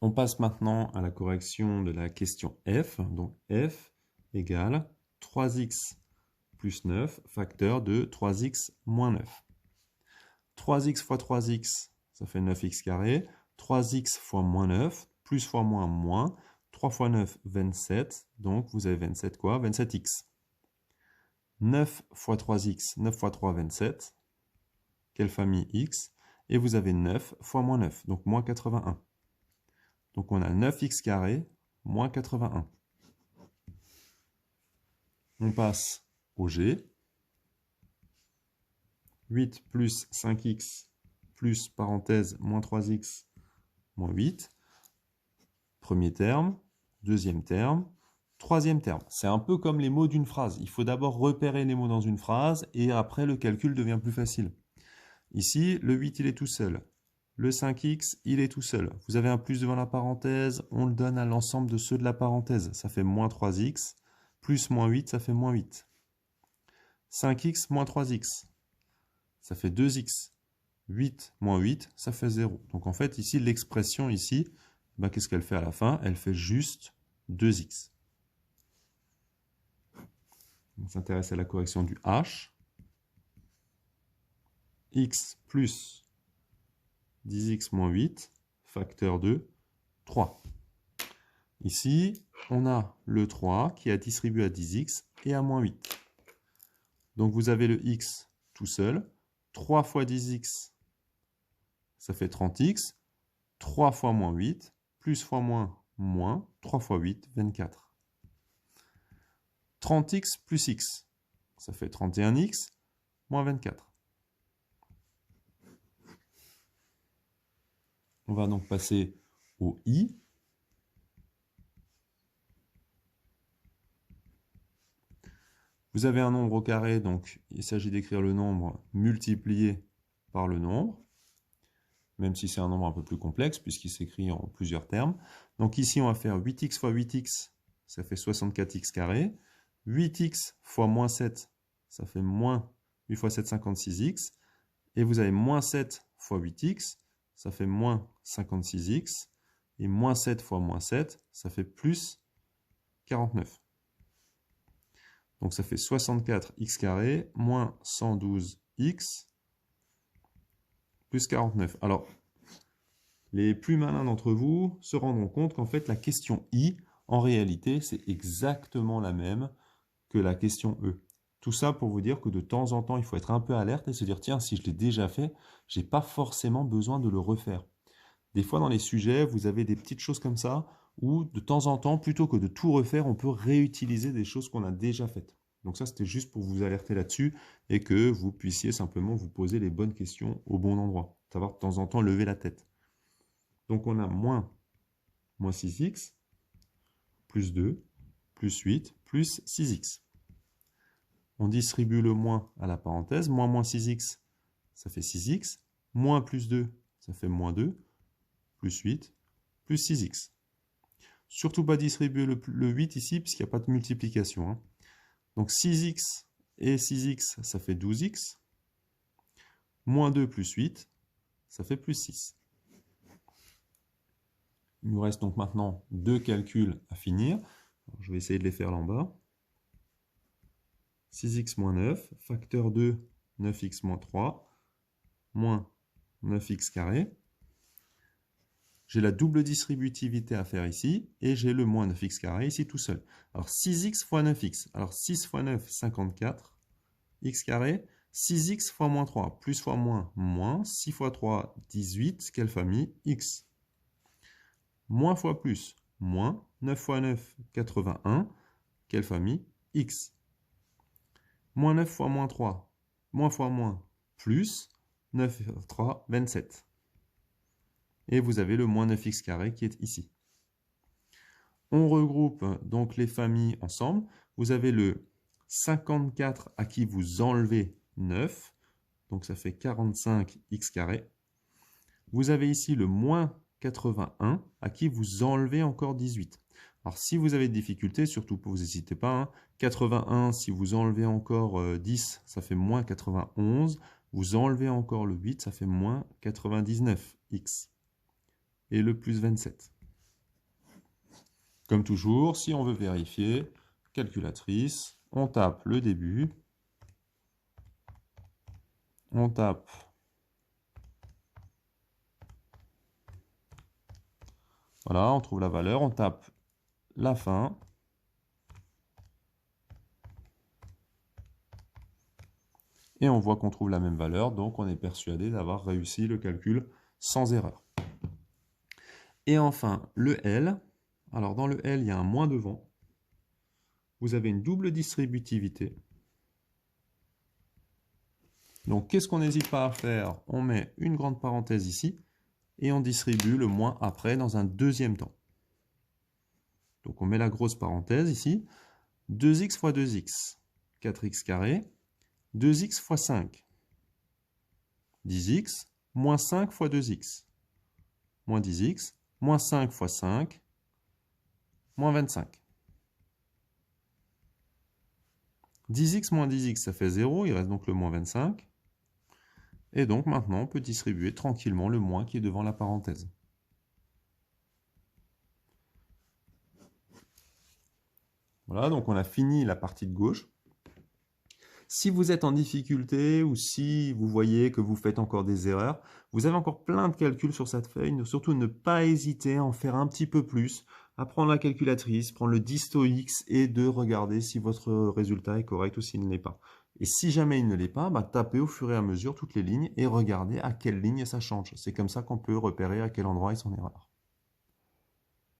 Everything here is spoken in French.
On passe maintenant à la correction de la question f. Donc f égale 3x plus 9, facteur de 3x moins 9. 3x fois 3x, ça fait 9x carré. 3x fois moins 9, plus fois moins, moins. 3 fois 9, 27. Donc vous avez 27 quoi? 27x. 9 fois 3x, 9 fois 3, 27. Quelle famille x? Et vous avez 9 fois moins 9, donc moins 81. Donc on a 9x carré moins 81. On passe au G. 8 plus 5x plus parenthèse moins 3x moins 8. Premier terme, deuxième terme, troisième terme. C'est un peu comme les mots d'une phrase. Il faut d'abord repérer les mots dans une phrase et après le calcul devient plus facile. Ici, le 8 il est tout seul. Le 5x, il est tout seul. Vous avez un plus devant la parenthèse, on le donne à l'ensemble de ceux de la parenthèse. Ça fait moins 3x, plus moins 8, ça fait moins 8. 5x moins 3x, ça fait 2x. 8 moins 8, ça fait 0. Donc en fait, ici, l'expression ici, ben, qu'est-ce qu'elle fait à la fin? Elle fait juste 2x. On s'intéresse à la correction du h. X plus 10x moins 8, facteur de 3. Ici, on a le 3 qui est distribué à 10x et à moins 8. Donc vous avez le x tout seul. 3 fois 10x, ça fait 30x. 3 fois moins 8, plus fois moins, moins. 3 fois 8, 24. 30x plus x, ça fait 31x, moins 24. On va donc passer au i. Vous avez un nombre au carré, donc il s'agit d'écrire le nombre multiplié par le nombre, même si c'est un nombre un peu plus complexe, puisqu'il s'écrit en plusieurs termes. Donc ici, on va faire 8x fois 8x, ça fait 64x carré. 8x fois moins 7, ça fait moins 8 fois 7, 56x. Et vous avez moins 7 fois 8x, ça fait moins 56x. Et moins 7 fois moins 7, ça fait plus 49. Donc ça fait 64x carré moins 112x plus 49. Alors, les plus malins d'entre vous se rendront compte qu'en fait, la question I, en réalité, c'est exactement la même que la question E. Tout ça pour vous dire que de temps en temps, il faut être un peu alerte et se dire, tiens, si je l'ai déjà fait, je n'ai pas forcément besoin de le refaire. Des fois, dans les sujets, vous avez des petites choses comme ça, où de temps en temps, plutôt que de tout refaire, on peut réutiliser des choses qu'on a déjà faites. Donc ça, c'était juste pour vous alerter là-dessus et que vous puissiez simplement vous poser les bonnes questions au bon endroit. Savoir de temps en temps lever la tête. Donc on a moins 6x, plus 2, plus 8, plus 6x. On distribue le moins à la parenthèse. Moins 6x, ça fait 6x. Moins plus 2, ça fait moins 2. Plus 8, plus 6x. Surtout pas distribuer le 8 ici, puisqu'il n'y a pas de multiplication. Hein. Donc 6x et 6x, ça fait 12x. Moins 2 plus 8, ça fait plus 6. Il nous reste donc maintenant deux calculs à finir. Alors, je vais essayer de les faire là en bas. 6x moins 9, facteur de 9x moins 3, moins 9x carré. J'ai la double distributivité à faire ici, et j'ai le moins 9x carré ici tout seul. Alors 6x fois 9x, alors 6 fois 9, 54, x carré, 6x fois moins 3, plus fois moins, moins, 6 fois 3, 18, quelle famille? X. Moins fois plus, moins, 9 fois 9, 81, quelle famille? X. Moins 9 fois moins 3, moins fois moins, plus, 9 fois 3, 27. Et vous avez le moins 9x carré qui est ici. On regroupe donc les familles ensemble. Vous avez le 54 à qui vous enlevez 9, donc ça fait 45x carré. Vous avez ici le moins 81 à qui vous enlevez encore 18. Alors si vous avez des difficultés, surtout vous n'hésitez pas, hein, 81, si vous enlevez encore 10, ça fait moins 91. Vous enlevez encore le 8, ça fait moins 99x. Et le plus 27. Comme toujours, si on veut vérifier, calculatrice, on tape le début, on tape voilà, on trouve la valeur, on tape la fin, et on voit qu'on trouve la même valeur, donc on est persuadé d'avoir réussi le calcul sans erreur. Et enfin, le L. Alors dans le L, il y a un moins devant. Vous avez une double distributivité. Donc qu'est-ce qu'on n'hésite pas à faire? On met une grande parenthèse ici, et on distribue le moins après dans un deuxième temps. Donc on met la grosse parenthèse ici. 2x fois 2x, 4x carré. 2x fois 5, 10x, moins 5 fois 2x, moins 10x, moins 5 fois 5, moins 25. 10x moins 10x, ça fait 0, il reste donc le moins 25. Et donc maintenant, on peut distribuer tranquillement le moins qui est devant la parenthèse. Voilà, donc on a fini la partie de gauche. Si vous êtes en difficulté ou si vous voyez que vous faites encore des erreurs, vous avez encore plein de calculs sur cette feuille. Surtout, ne pas hésiter à en faire un petit peu plus, à prendre la calculatrice, prendre le disto X et de regarder si votre résultat est correct ou s'il ne l'est pas. Et si jamais il ne l'est pas, tapez au fur et à mesure toutes les lignes et regardez à quelle ligne ça change. C'est comme ça qu'on peut repérer à quel endroit est son erreur.